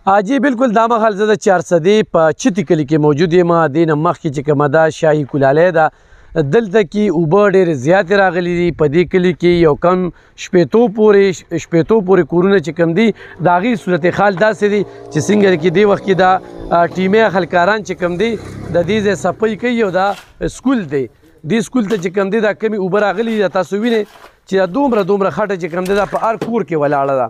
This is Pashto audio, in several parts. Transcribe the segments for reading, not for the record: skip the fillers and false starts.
جی بالکل دا مهال زه د چارسدې په چتي کلي کې موجود یم. دې نه مخکې چې کومه ده شاهي کلالی ده، دلته کې اوبه ډېرې زیاتې راغلي دي. په دې کلي کې یو کم شپېتو پورې کورونه چې کوم دي د هغې صورت حال داسې دي چې څنګه کې دې وخت کې دا ټیمي خلکاران چې کوم دي د دې ځای صفایي کوي او دا سکول دی. دې سکول ته چې کوم دی دا کمې اوبه راغلي دي. تاسو وینئ چې دا دومره خټه چې کوم دی دا په هر کور کې ولاړه ده.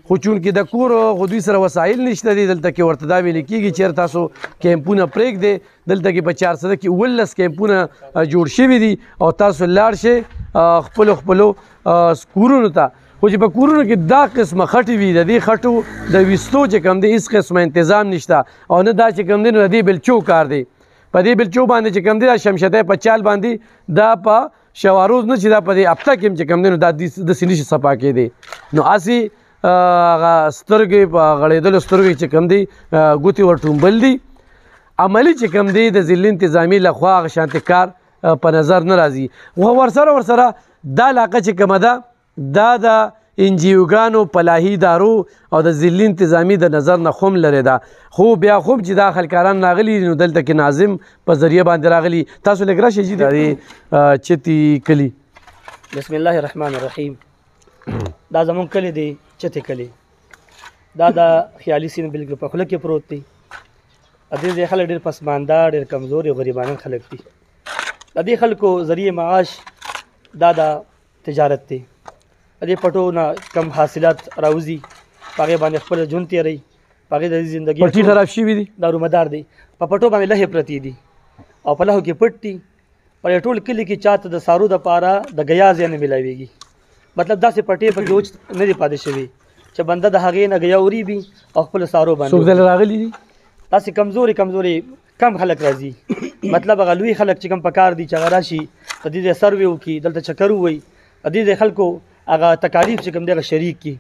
خو چونکې د کور خو دوی سره وسایل نشته دي، دلته کې ورته دا ویل کېږي چېرې تاسو کیمپونه پرېږدئ. دلته کې په چارسده کې 19 کیمپونه جوړ شوي دي او تاسو لاړ شئ خپلو کورونو ته. خو چې په کورونو کې دا قسمه خټې وي، د دې خټو د ویستو چې کوم دی هېڅ قسمه انتظام نشته او نه دا چې کوم دی نو د دې بلچو کار دی. په دې بلچو باندې چې کوم دی دا شمشتی په چال باندې دا په شواروز نه چې دا په دې هفته کې هم چې کوم دی نو دا داسې نشي صفا کېدی. نو هسې هغه سترګې په غړېدلو سترګې چې کوم دی ګوتې ورټومبل دي. عملي چې کوم دی د ضلع انتظامي لخوا هغه شانتې کار په نظر نه راځي. ورسره دا علاقه چې کومه ده دا د انجیوګانو فلاحي ادارو او د ضلع انتظامي د نظر نه خوم لرې ده. خو بیا خوب چې دا خلکاران راغلي نو دلته کې ناظم په ذریعه باندې راغلي. تاسو لږ راشئ جي د چتي کلي. بسم الله الرحمن الرحیم. دا زمونږ کلی دی چتي کلی. دا د خیالي سیمې بالکل په خوله کې پروت دی. دې ځای خلک ډېر پسمانده، ډېر کمزوري او غریبانان خلک دي. د دې خلکو ذریعه معاش دا د تجارت دی. د دې پټو نه کم حاصلات راوځي، په هغې باندې خپل ژوند تېروي، په هغې د زندګي پټي خراب شوي دي، دارومدار دی. په پټو باندې لهې پرتې دي او په لهو کې پټ دي. په دې ټول کلي کې چاته د سارو دپاره د ګیا ځای نه میلاویږي. مطلب داسې پټې پکې اوچ نه دي پاتې شوي چې بنده د هغې نه ګیا وریبي او خپل سارو باندې. څوک دلته راغلي دي؟ داسې کمزوري کم خلک راځي. مطلب هغه لوی خلک چې کوم په کار دي چې هغه راشي په دې ځای سروې وکړي، دلته چکر ووایي، په دې ځای خلکو هغه تکالیف چې کوم دی هغه شریک کړي،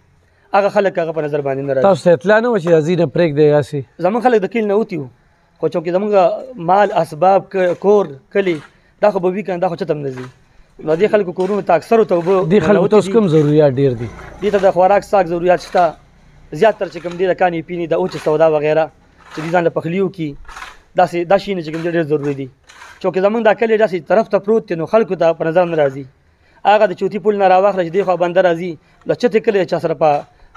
هغه خلک هغه په نظر باندې نه راځي. تاسو ته اطلاع نه وه چې ځای نه پرېږدئ هسې؟ زموږ خلک د کلي نه وتي وو، خو چونکې زموږ مال اسباب کور کلي دا خو به وي که نه، دا خو چته هم نه ځي. نو دې خلکو کورونو ته اکثرو ته اوبه دې خلکو ته اوس کوم ضروریات ډېر دي؟ دې ته د خوراک ساک ضروریات شته، زیاتر چې کوم دی د کانې پینې د اوچ سودا وغیره چې دې ځان له پخلي وکړي، دا شیونه چې کوم دی ډېر ضروري دي. چونکې زموږ دا کلی داسې طرف ته پروت دی نو خلکو ته په نظر نه راځي. هغه د چوتي پل نه راواخله چې دې خوا بنده راځي، د چتې کلی چا سره په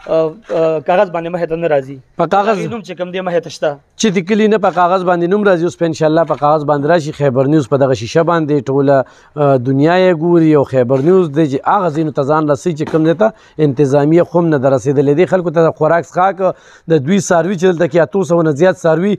کاغذ باندې مخې ته نه راځي. په کاغذ نوم چې کوم دی مخې ته شته، چتې کلي نه په کاغذ باندې نوم راځي. اوس په انشاءالله په کاغذ باندې راشي. خیبر نیوز په دغه شیشه باندې ټوله دنیا یې ګوري او خیبر نیوز دی چې هغه ځایونو ته ځان رسوي چې کوم ځای ته انتظامیه خو هم نه ده رسېدلې. دې خلکو ته د خوراک څښاک د دوی څاروي چې دلته کې 800 نه زیات څاروي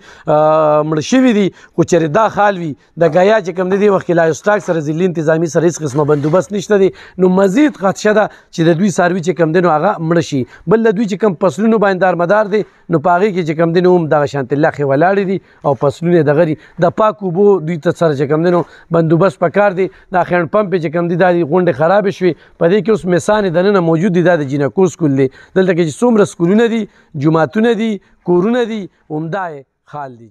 مړه شوي دي. خو چېرې دا حال وي د ګیا چې کوم دی دې وخت کې لایوسټاک سره ضلع انتظامي سره هېڅ قسمه بندوبست نشته دی، نو مزید خدشه ده چې د دوی څاروي چې کوم دی نو هغه مړه شي. بل د دوی چې کوم فصلونو باندې دارمدار دی نو په هغې کې چې کوم دی نو هم دغه شانتې لښې ولاړې دي او فصلونه یې دغه دي. د پاک اوبو دوی ته سره چې کوم دی نو بندوبست پکار دی. دا خیڼ پمپ چې کوم دی دا غونډې خرابې شوې، په دې کې اوس میسانې دننه موجود دي. دا د جینکو سکول دی. دلته کې چې څومره سکولونه دي، جوماتونه دي، کورونه دي، همدا یې حال دی.